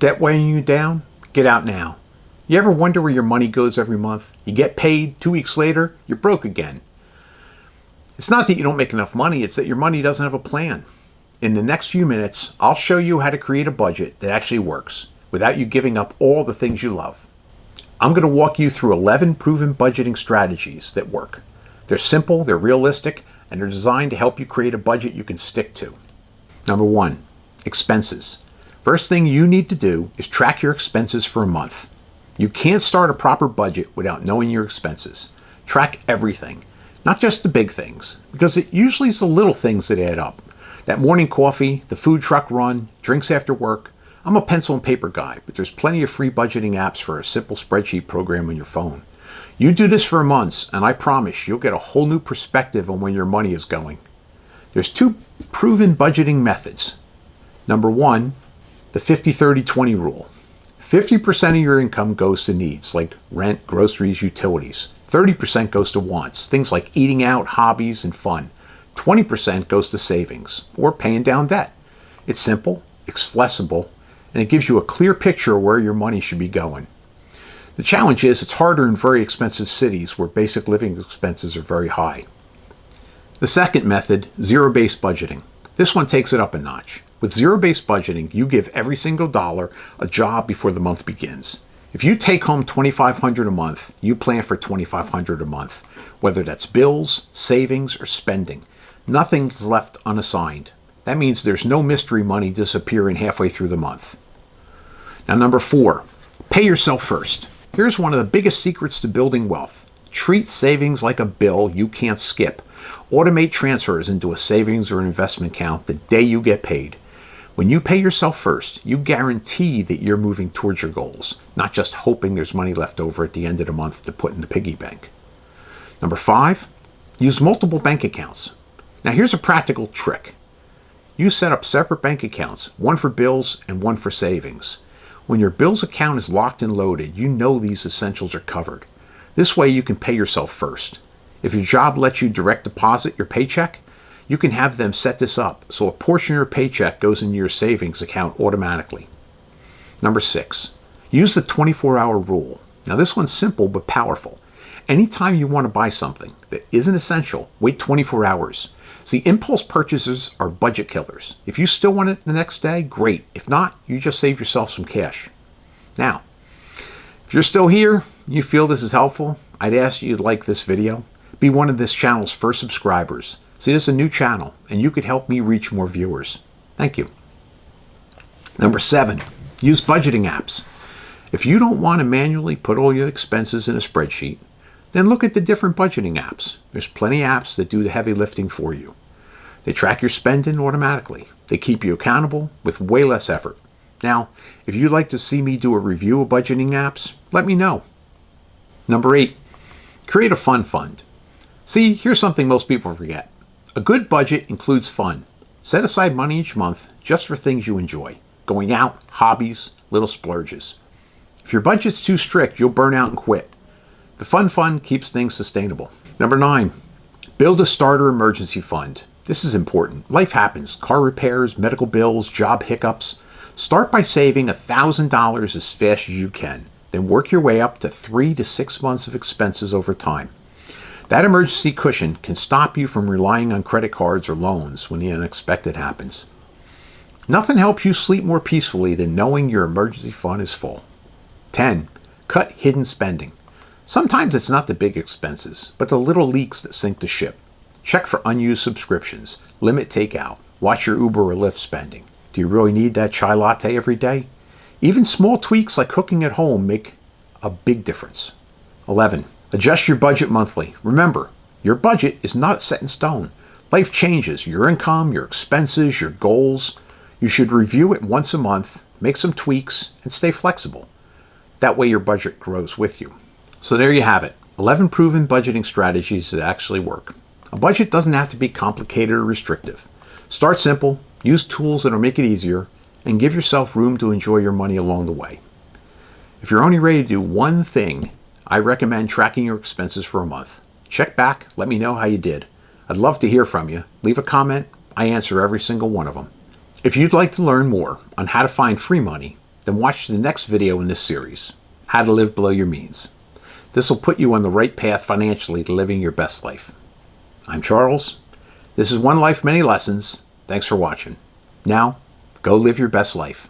debt weighing you down? Get out now. You ever wonder where your money goes every month? You get paid, 2 weeks later, you're broke again. It's not that you don't make enough money, it's that your money doesn't have a plan. In the next few minutes, I'll show you how to create a budget that actually works without you giving up all the things you love. I'm going to walk you through 11 proven budgeting strategies that work. They're simple, they're realistic, and they're designed to help you create a budget you can stick to. Number 1, expenses. First thing you need to do is track your expenses for a month. You can't start a proper budget without knowing your expenses. Track everything, not just the big things, because it usually is the little things that add up. That morning coffee, the food truck run, drinks after work. I'm a pencil and paper guy, but there's plenty of free budgeting apps for a simple spreadsheet program on your phone. You do this for months, and I promise you'll get a whole new perspective on where your money is going. There's 2 proven budgeting methods. Number 1, the 50-30-20 rule. 50% of your income goes to needs like rent, groceries, utilities. 30% goes to wants, things like eating out, hobbies, and fun. 20% goes to savings or paying down debt. It's simple, it's flexible, and it gives you a clear picture of where your money should be going. The challenge is it's harder in very expensive cities where basic living expenses are very high. The second method, zero-based budgeting. This one takes it up a notch. With zero-based budgeting, you give every single dollar a job before the month begins. If you take home $2,500 a month, you plan for $2,500 a month, whether that's bills, savings, or spending. Nothing's left unassigned. That means there's no mystery money disappearing halfway through the month. Now, number 4, pay yourself first. Here's one of the biggest secrets to building wealth. Treat savings like a bill you can't skip. Automate transfers into a savings or an investment account the day you get paid. When you pay yourself first, you guarantee that you're moving towards your goals, not just hoping there's money left over at the end of the month to put in the piggy bank. Number 5, use multiple bank accounts. Now here's a practical trick. You set up separate bank accounts, one for bills and one for savings. When your bills account is locked and loaded, you know these essentials are covered. This way you can pay yourself first. If your job lets you direct deposit your paycheck, you can have them set this up so a portion of your paycheck goes into your savings account automatically. Number 6, use the 24-hour rule. Now this one's simple but powerful. Anytime you want to buy something that isn't essential, wait 24 hours. See, impulse purchases are budget killers. If you still want it the next day, great. If not, you just save yourself some cash. Now, if you're still here, you feel this is helpful, I'd ask you to like this video. Be one of this channel's first subscribers. See, this is a new channel, and you could help me reach more viewers. Thank you. Number 7, use budgeting apps. If you don't want to manually put all your expenses in a spreadsheet, then look at the different budgeting apps. There's plenty of apps that do the heavy lifting for you. They track your spending automatically. They keep you accountable with way less effort. Now, if you'd like to see me do a review of budgeting apps, let me know. Number 8, create a fun fund. See, here's something most people forget. A good budget includes fun. Set aside money each month just for things you enjoy. Going out, hobbies, little splurges. If your budget's too strict, you'll burn out and quit. The fun fund keeps things sustainable. Number 9, build a starter emergency fund. This is important. Life happens. Car repairs, medical bills, job hiccups. Start by saving $1,000 as fast as you can. Then work your way up to 3 to 6 months of expenses over time. That emergency cushion can stop you from relying on credit cards or loans when the unexpected happens. Nothing helps you sleep more peacefully than knowing your emergency fund is full. 10, cut hidden spending. Sometimes it's not the big expenses, but the little leaks that sink the ship. Check for unused subscriptions. Limit takeout. Watch your Uber or Lyft spending. Do you really need that chai latte every day? Even small tweaks like cooking at home make a big difference. 11, adjust your budget monthly. Remember, your budget is not set in stone. Life changes. Your income, your expenses, your goals. You should review it once a month, make some tweaks, and stay flexible. That way your budget grows with you. So there you have it, 11 proven budgeting strategies that actually work. A budget doesn't have to be complicated or restrictive. Start simple, use tools that will make it easier, and give yourself room to enjoy your money along the way. If you're only ready to do one thing, I recommend tracking your expenses for a month. Check back, let me know how you did. I'd love to hear from you. Leave a comment, I answer every single one of them. If you'd like to learn more on how to find free money, Then watch the next video in this series, How to Live Below Your Means. This will put you on the right path financially to living your best life. I'm Charles. This is One Life, Many Lessons. Thanks for watching. Now, go live your best life.